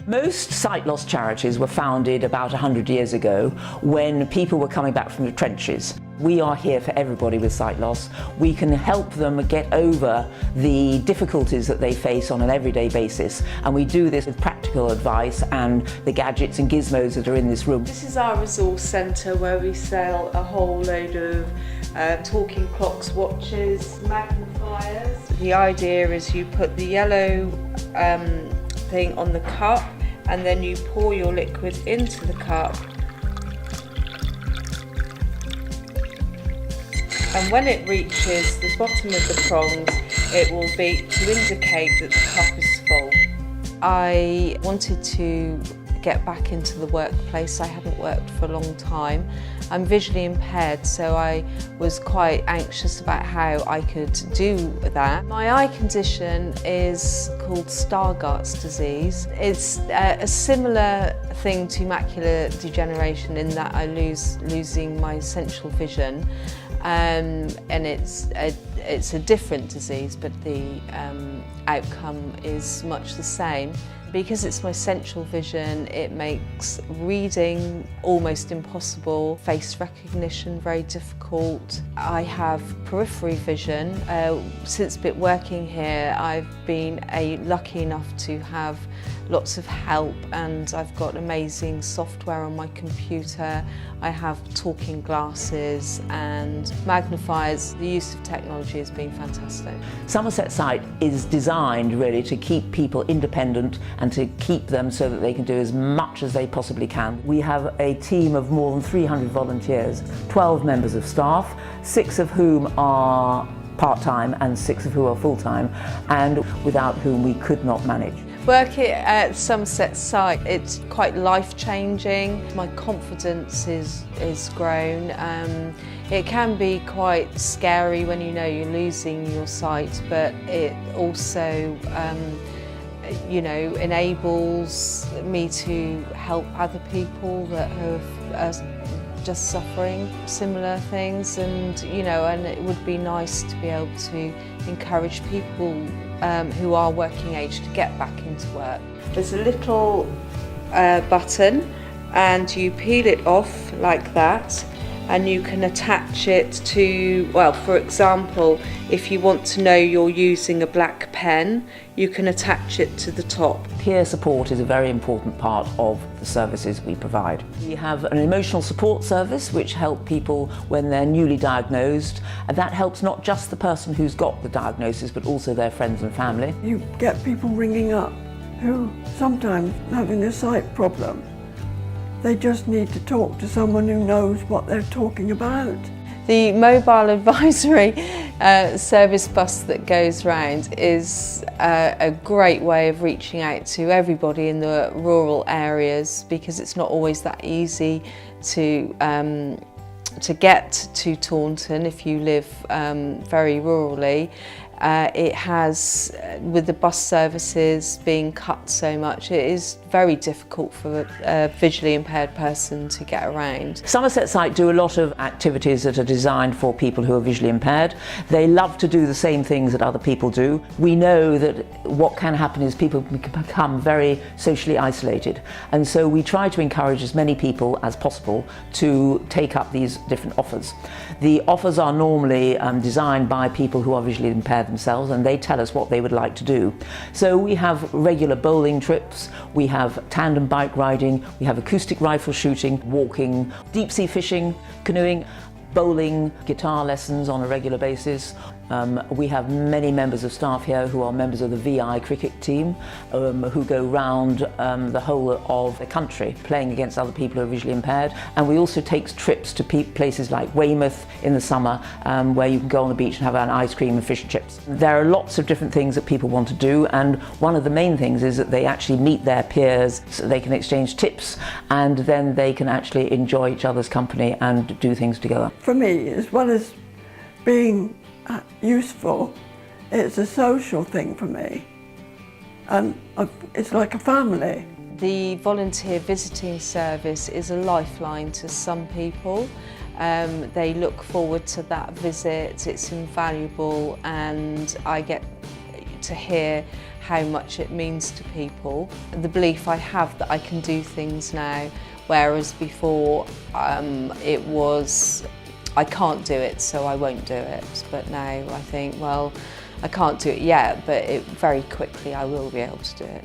Most sight loss charities were founded about 100 years ago when people were coming back from the trenches. We are here for everybody with sight loss. We can help them get over the difficulties that they face on an everyday basis, and we do this with practical advice and the gadgets and gizmos that are in this room. This is our resource centre where we sell a whole load of talking clocks, watches, magnifiers. The idea is you put the yellow thing on the cup and then you pour your liquid into the cup, and when it reaches the bottom of the prongs it will beep to indicate that the cup is full. I wanted to get back into the workplace. I hadn't worked for a long time. I'm visually impaired, so I was quite anxious about how I could do that. My eye condition is called Stargardt's disease. It's a similar thing to macular degeneration in that I losing my central vision, and it's a different disease, but the outcome is much the same. Because it's my central vision, it makes reading almost impossible, face recognition very difficult. I have periphery vision. Since working here, I've been lucky enough to have lots of help, and I've got amazing software on my computer. I have talking glasses and magnifiers. The use of technology has been fantastic. Somerset Sight is designed really to keep people independent and to keep them so that they can do as much as they possibly can. We have a team of more than 300 volunteers, 12 members of staff, 6 of whom are part-time and 6 of whom are full-time, and without whom we could not manage. Working at Somerset Sight, it's quite life-changing. My confidence is grown. It can be quite scary when you know you're losing your sight, but it also enables me to help other people that are just suffering similar things, and it would be nice to be able to encourage people who are working age to get back into work. There's a little button and you peel it off like that, and you can attach it to, well, for example, if you want to know you're using a black pen, you can attach it to the top. Peer support is a very important part of the services we provide. We have an emotional support service which helps people when they're newly diagnosed, and that helps not just the person who's got the diagnosis but also their friends and family. You get people ringing up who sometimes having a sight problem. They just need to talk to someone who knows what they're talking about. The mobile advisory service bus that goes round is a great way of reaching out to everybody in the rural areas, because it's not always that easy to get to Taunton if you live very rurally. It has, with the bus services being cut so much, it is very difficult for a visually impaired person to get around. Somerset Sight do a lot of activities that are designed for people who are visually impaired. They love to do the same things that other people do. We know that what can happen is people become very socially isolated, and so we try to encourage as many people as possible to take up these different offers. The offers are normally designed by people who are visually impaired themselves, and they tell us what they would like to do. So we have regular bowling trips, we have tandem bike riding, we have acoustic rifle shooting, walking, deep sea fishing, canoeing, bowling, guitar lessons on a regular basis. We have many members of staff here who are members of the VI cricket team who go round the whole of the country playing against other people who are visually impaired. And we also take trips to places like Weymouth in the summer where you can go on the beach and have an ice cream and fish and chips. There are lots of different things that people want to do, and one of the main things is that they actually meet their peers so they can exchange tips, and then they can actually enjoy each other's company and do things together. For me, as well as being useful, it's a social thing for me, and it's like a family. The volunteer visiting service is a lifeline to some people. They look forward to that visit, it's invaluable, and I get to hear how much it means to people. The belief I have that I can do things now, whereas before it was, I can't do it, so I won't do it. But now I think, well, I can't do it yet, but very quickly I will be able to do it.